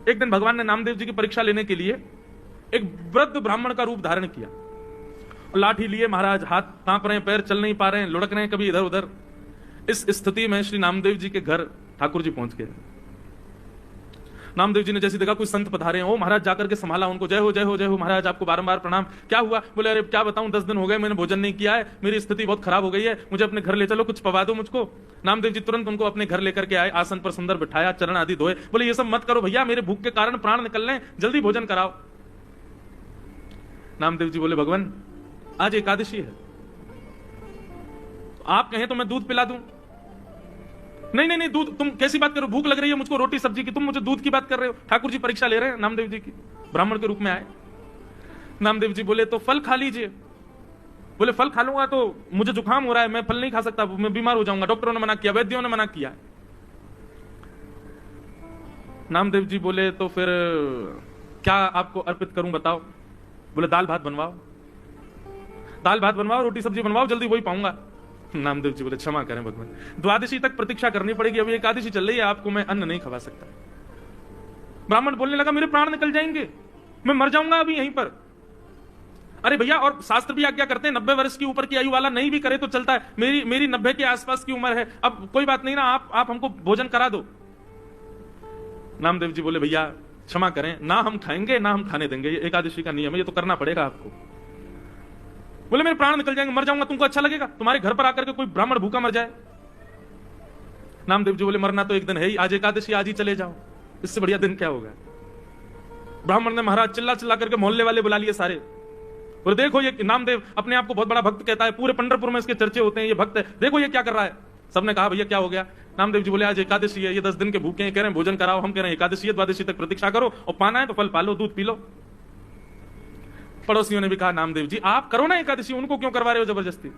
एक दिन भगवान ने नामदेव जी की परीक्षा लेने के लिए एक वृद्ध ब्राह्मण का रूप धारण किया। लाठी लिए महाराज, हाथ कांप रहे हैं, पैर चल नहीं पा रहे हैं, लुढ़क रहे हैं कभी इधर उधर। इस स्थिति में श्री नामदेव जी के घर ठाकुर जी पहुंच गए। नामदेव जी ने जैसे देखा कोई संत पधारे हैं, ओ महाराज जाकर के संभाला उनको, जय हो जय हो जय हो महाराज, आपको बारंबार प्रणाम। क्या हुआ? बोले अरे क्या बताऊं, 10 दिन हो गए मैंने भोजन नहीं किया है, मेरी स्थिति बहुत खराब हो गई है, मुझे अपने घर ले चलो, कुछ पवा दो मुझको। नामदेव जी तुरंत उनको अपने घर लेकर के आए, आसन पर सुंदर बिठाया, चरण आदि धोए। बोले ये सब मत करो भैया, मेरे भूख के कारण प्राण निकल रहे हैं, जल्दी भोजन कराओ। नामदेव जी बोले भगवान आज एकादशी है, आप कहें तो मैं दूध पिला दूं। नहीं नहीं नहीं, दूध, तुम कैसी बात कर रहे हो, भूख लग रही है मुझको रोटी सब्जी की, तुम मुझे दूध की बात कर रहे हो। ठाकुर जी परीक्षा ले रहे हैं नामदेव जी की, ब्राह्मण के रूप में आए। नामदेव जी बोले तो फल खा लीजिए। बोले फल खा लूंगा तो मुझे जुकाम हो रहा है, मैं फल नहीं खा सकता, मैं बीमार हो जाऊंगा, डॉक्टरों ने मना किया, वैद्यों ने मना किया। नामदेव जी बोले तो फिर क्या आपको अर्पित करूं बताओ। बोले दाल भात बनवाओ, दाल भात बनवाओ, रोटी सब्जी बनवाओ, जल्दी वही पाऊंगा। नामदेव जी बोले क्षमा करें भगवान, द्वादशी तक प्रतीक्षा करनी पड़ेगी, अभी एकादशी चल रही है, आपको मैं अन्न नहीं खवा सकता। ब्राह्मण बोलने लगा मेरे प्राण निकल जाएंगे, मैं मर जाऊंगा अभी यहीं पर। अरे भैया, और शास्त्र भी आज्ञा करते हैं 90 वर्ष की ऊपर की आयु वाला नहीं भी करे तो चलता है, मेरी 90 के आसपास की उम्र है, अब कोई बात नहीं ना, आप हमको भोजन करा दो। नामदेव जी बोले भैया क्षमा करें, ना हम खाएंगे ना हम खाने देंगे, ये एकादशी का नियम है, ये तो करना पड़ेगा आपको। बोले मेरे प्राण निकल जाएंगे, मर जाऊंगा, तुमको अच्छा लगेगा तुम्हारे घर पर आकर के कोई ब्राह्मण भूखा मर जाए? नामदेव जी बोले मरना तो एक दिन है ही, आज एकादशी, आज ही चले जाओ, इससे बढ़िया दिन क्या होगा। ब्राह्मण ने महाराज चिल्ला चिल्ला करके मोहल्ले वाले बुला लिए सारे। बोले देखो ये नामदेव अपने आप को बहुत बड़ा भक्त कहता है, पूरे पंढरपुर में इसके चर्चे होते हैं, ये भक्त है, देखो ये क्या कर रहा है। सबने कहा भैया क्या हो गया? नामदेव जी बोले आज एकादशी है, ये 10 दिन के भूखे हैं, कह रहे हैं भोजन कराओ, हम कह रहे हैं एकादशी है, द्वादशी तक प्रतीक्षा करो, और पाना है तो फल पालो, दूध पी लो। पड़ोसियों ने भी कहा नामदेव जी आप करो ना एकादशी, उनको क्यों करवा रहे हो जबरदस्ती,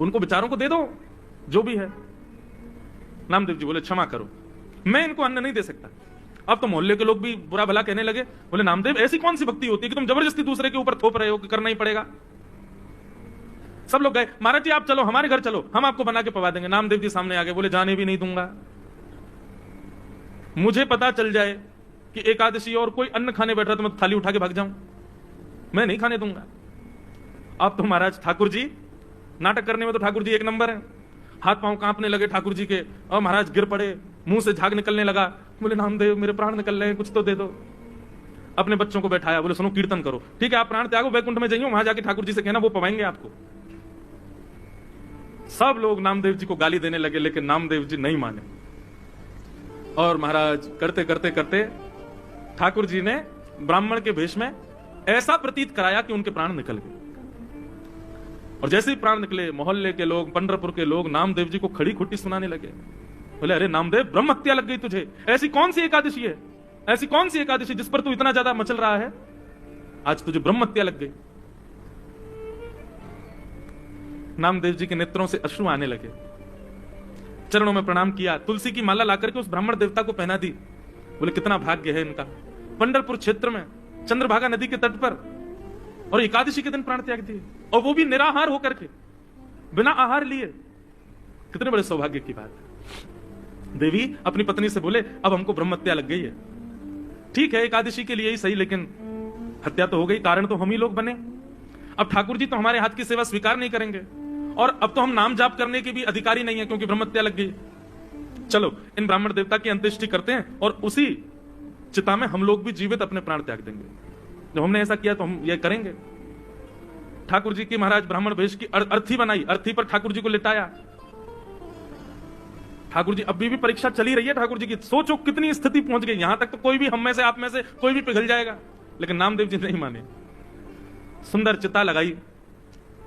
उनको बेचारों को दे दो जो भी है। नामदेव जी बोले क्षमा करो, मैं इनको अन्न नहीं दे सकता। अब तो मोहल्ले के लोग भी बुरा भला कहने लगे। बोले नामदेव ऐसी कौन सी भक्ति होती है कि तुम जबरदस्ती दूसरे के ऊपर थोप रहे हो कि करना ही पड़ेगा। सब लोग गए, महाराज जी आप चलो हमारे घर चलो, हम आपको बना के पवा देंगे। नामदेव जी सामने आ गए, बोले जाने भी नहीं दूंगा, मुझे पता चल जाए कि एकादशी और कोई अन्न खाने बैठ रहा तो मैं थाली उठा के भाग जाऊं, मैं नहीं खाने दूंगा। अब तो महाराज ठाकुर जी नाटक करने में तो ठाकुर जी एक नंबर है, हाथ पांव कांपने लगे ठाकुर जी के, और महाराज गिर पड़े, मुंह से झाग निकलने लगा। बोले नामदेव मेरे प्राण निकल रहे हैं, कुछ तो दे दो। अपने बच्चों को बैठाया, बोले सुनो कीर्तन करो, ठीक है आप प्राण त्यागो, वैकुंठ में जाइए, वहां जाके ठाकुर जी से कहना वो पवाएंगे आपको। सब लोग नामदेव जी को गाली देने लगे, लेकिन नामदेव जी नहीं माने, और महाराज करते करते करते ठाकुर जी ने ब्राह्मण के वेश में ऐसा प्रतीत कराया कि उनके प्राण निकल गए। और जैसे ही प्राण निकले, मोहल्ले के लोग, पंढरपुर के लोग नामदेव जी को खड़ी खुट्टी सुनाने लगे। बोले अरे नामदेव ब्रह्म हत्या लग गई तुझे, ऐसी कौन सी एकादशी है, ऐसी कौन सी एकादशी जिस पर तू इतना ज्यादा मचल रहा है, आज तुझे ब्रह्म हत्या लग गई। नामदेव जी के नेत्रों से अश्रु आने लगे, चरणों में प्रणाम किया, तुलसी की माला लाकर के उस ब्राह्मण देवता को पहना दी। बोले कितना भाग्य है इनका, पंढरपुर क्षेत्र में चंद्रभागा नदी के तट पर, और एकादशी के दिन प्राण त्याग दिए, और वो भी निराहार होकर के, बिना आहार लिए। कितने बड़े सौभाग्य की बात है। देवी अपनी पत्नी से बोले अब हमको ब्रह्म हत्या लग गई है, ठीक है एकादशी के लिए ही सही, लेकिन हत्या तो हो गई, कारण तो हम ही लोग बने। अब ठाकुर जी तो हमारे हाथ की सेवा स्वीकार नहीं करेंगे, और अब तो हम नाम जाप करने के भी अधिकारी नहीं है क्योंकि ब्रह्म हत्या लग गई। चलो इन ब्राह्मण देवता की अंत्येष्टि करते हैं, और उसी चिता में हम लोग भी जीवित अपने प्राण त्याग देंगे। जब हमने ऐसा किया तो हम ये करेंगे। ठाकुर जी की महाराज ब्राह्मण वेश की अर्थी बनाई, अर्थी पर ठाकुर जी को लिटाया। ठाकुर जी अभी भी परीक्षा चली रही है ठाकुर जी की, सोचो कितनी स्थिति पहुंच गई, यहां तक तो कोई भी हम में से आप में से कोई भी पिघल जाएगा, लेकिन नामदेव जी नहीं माने। सुंदर चिता लगाई,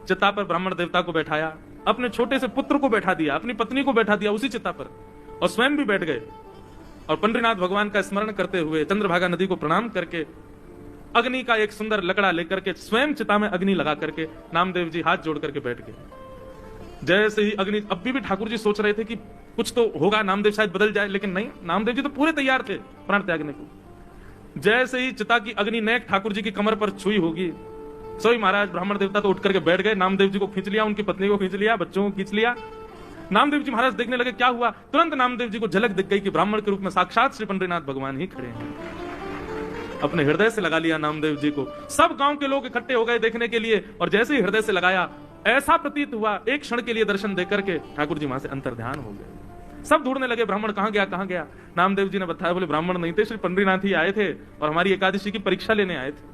चिता पर ब्राह्मण देवता को बैठाया, अपने छोटे से पुत्र को बैठा दिया, अपनी पत्नी को बैठा दिया उसी चिता पर, और स्वयं भी बैठ गए, और पंडरीनाथ भगवान का स्मरण करते हुए चंद्रभागा नदी को प्रणाम करके अग्नि का एक सुंदर लकड़ा लेकर के स्वयं चिता में अग्नि लगा करके नामदेव जी हाथ जोड़ करके बैठ गए। जैसे ही अग्नि, अभी भी ठाकुर जी सोच रहे थे कि कुछ तो होगा, नामदेव शायद बदल जाए, लेकिन नहीं, नामदेव जी तो पूरे तैयार थे प्राण त्यागने को। जैसे ही चिता की अग्नि नेक ठाकुर जी की कमर पर छुई होगी, सोई महाराज ब्राह्मण देवता तो उठ करके बैठ गए, नामदेव जी को खींच लिया, उनकी पत्नी को खींच लिया, बच्चों को खींच लिया, नामदेव जी महाराज देखने लगे क्या हुआ, तुरंत नामदेव जी को झलक दिख गई कि ब्राह्मण के रूप में साक्षात श्री पंडरीनाथ भगवान ही खड़े हैं। अपने हृदय से लगा लिया नामदेव जी को। सब गांव के लोग इकट्ठे हो गए देखने के लिए, और जैसे ही हृदय से लगाया ऐसा प्रतीत हुआ एक क्षण के लिए दर्शन देकर के ठाकुर जी वहां से अंतर्ध्यान हो गए। सब ढूंढने लगे ब्राह्मण कहां गया कहां गया। नामदेव जी ने बताया, बोले ब्राह्मण नहीं थे, श्री पंडरीनाथ ही आए थे और हमारी एकादशी की परीक्षा लेने आए थे।